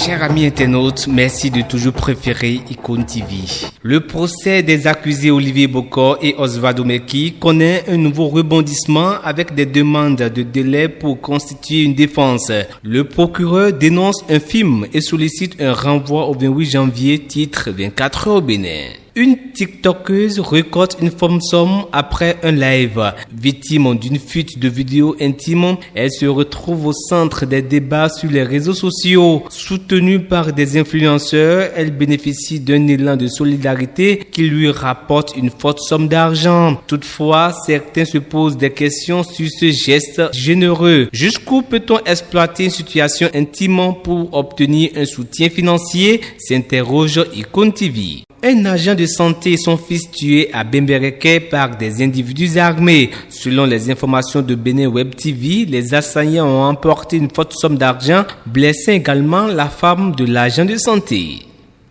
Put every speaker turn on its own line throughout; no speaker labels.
Chers amis internautes, merci de toujours préférer Icône TV. Le procès des accusés Olivier Bokor et Osvaldo Meki connaît un nouveau rebondissement avec des demandes de délai pour constituer une défense. Le procureur dénonce un film et sollicite un renvoi au 28 janvier, titre 24 heures au Bénin. Une TikTokeuse récolte une forme somme après un live. Victime d'une fuite de vidéos intimes, elle se retrouve au centre des débats sur les réseaux sociaux. Soutenue par des influenceurs, elle bénéficie d'un élan de solidarité qui lui rapporte une forte somme d'argent. Toutefois, certains se posent des questions sur ce geste généreux. Jusqu'où peut-on exploiter une situation intime pour obtenir un soutien financier? S'interroge Icône TV. Un agent de santé et son fils tués à Bembereke par des individus armés. Selon les informations de Bénin Web TV, les assaillants ont emporté une forte somme d'argent, blessant également la femme de l'agent de santé.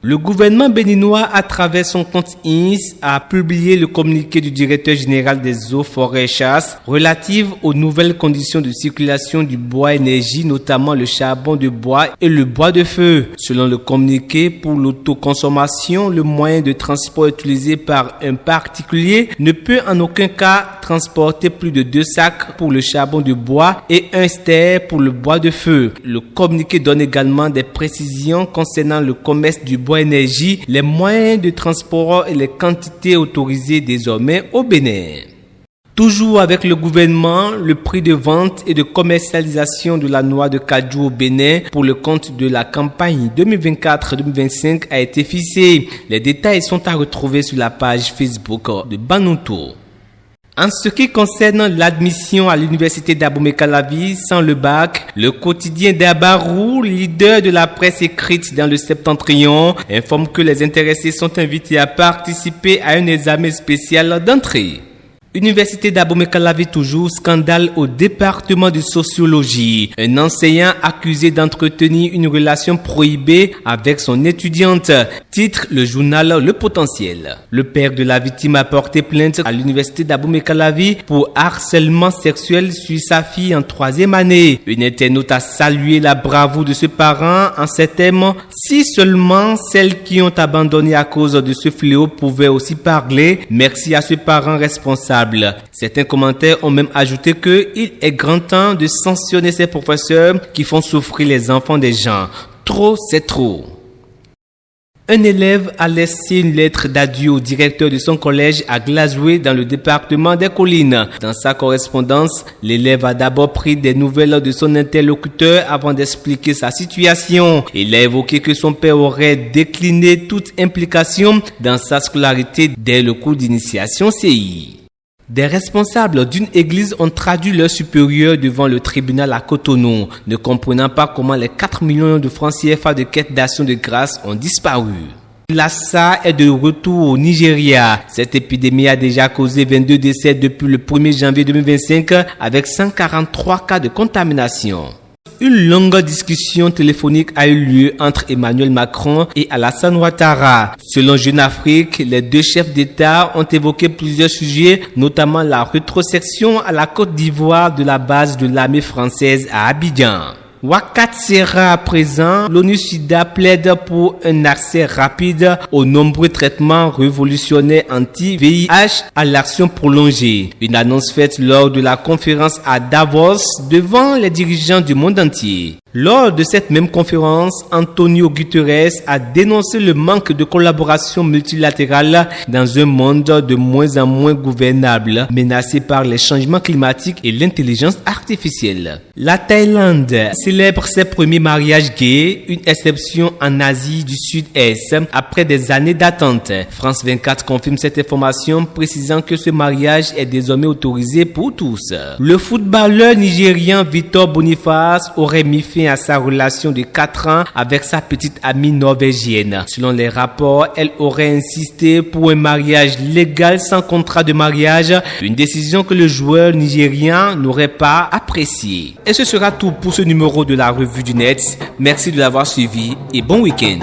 Le gouvernement béninois, à travers son compte INS, a publié le communiqué du directeur général des eaux, forêts et chasse relative aux nouvelles conditions de circulation du bois énergie, notamment le charbon de bois et le bois de feu. Selon le communiqué, pour l'autoconsommation, le moyen de transport utilisé par un particulier ne peut en aucun cas transporter plus de 2 sacs pour le charbon de bois et 1 stère pour le bois de feu. Le communiqué donne également des précisions concernant le commerce du bois énergie, les moyens de transport et les quantités autorisées désormais au Bénin. Toujours avec le gouvernement, le prix de vente et de commercialisation de la noix de cajou au Bénin pour le compte de la campagne 2024-2025 a été fixé. Les détails sont à retrouver sur la page Facebook de Banouto. En ce qui concerne l'admission à l'université d'Abomey-Calavi sans le bac, le quotidien d'Abarou, leader de la presse écrite dans le Septentrion, informe que les intéressés sont invités à participer à un examen spécial d'entrée. Université d'Abomey-Calavi toujours, scandale au département de sociologie. Un enseignant accusé d'entretenir une relation prohibée avec son étudiante. Titre le journal Le Potentiel. Le père de la victime a porté plainte à l'université d'Abomey-Calavi pour harcèlement sexuel sur sa fille en 3e année. Une internaute a salué la bravoure de ce parent en ces termes: si seulement celles qui ont abandonné à cause de ce fléau pouvaient aussi parler, merci à ce parent responsable. Certains commentaires ont même ajouté qu'il est grand temps de sanctionner ces professeurs qui font souffrir les enfants des gens. Trop, c'est trop. Un élève a laissé une lettre d'adieu au directeur de son collège à Glasgow dans le département des Collines. Dans sa correspondance, l'élève a d'abord pris des nouvelles de son interlocuteur avant d'expliquer sa situation. Il a évoqué que son père aurait décliné toute implication dans sa scolarité dès le cours d'initiation CI. Des responsables d'une église ont traduit leur supérieur devant le tribunal à Cotonou, ne comprenant pas comment les 4 millions de francs CFA de quête d'action de grâce ont disparu. Lassa est de retour au Nigeria. Cette épidémie a déjà causé 22 décès depuis le 1er janvier 2025 avec 143 cas de contamination. Une longue discussion téléphonique a eu lieu entre Emmanuel Macron et Alassane Ouattara. Selon Jeune Afrique, les deux chefs d'État ont évoqué plusieurs sujets, notamment la rétrocession à la Côte d'Ivoire de la base de l'armée française à Abidjan. Wakat sera à présent, l'ONU-SIDA plaide pour un accès rapide aux nombreux traitements révolutionnaires anti-VIH à l'action prolongée. Une annonce faite lors de la conférence à Davos devant les dirigeants du monde entier. Lors de cette même conférence, Antonio Guterres a dénoncé le manque de collaboration multilatérale dans un monde de moins en moins gouvernable, menacé par les changements climatiques et l'intelligence artificielle. La Thaïlande célèbre ses premiers mariages gays, une exception en Asie du Sud-Est, après des années d'attente. France 24 confirme cette information, précisant que ce mariage est désormais autorisé pour tous. Le footballeur nigérien Victor Boniface aurait mis fin à sa relation de 4 ans avec sa petite amie norvégienne. Selon les rapports, elle aurait insisté pour un mariage légal sans contrat de mariage, une décision que le joueur nigérien n'aurait pas appréciée. Et ce sera tout pour ce numéro de la Revue du Net. Merci de l'avoir suivi et bon week-end.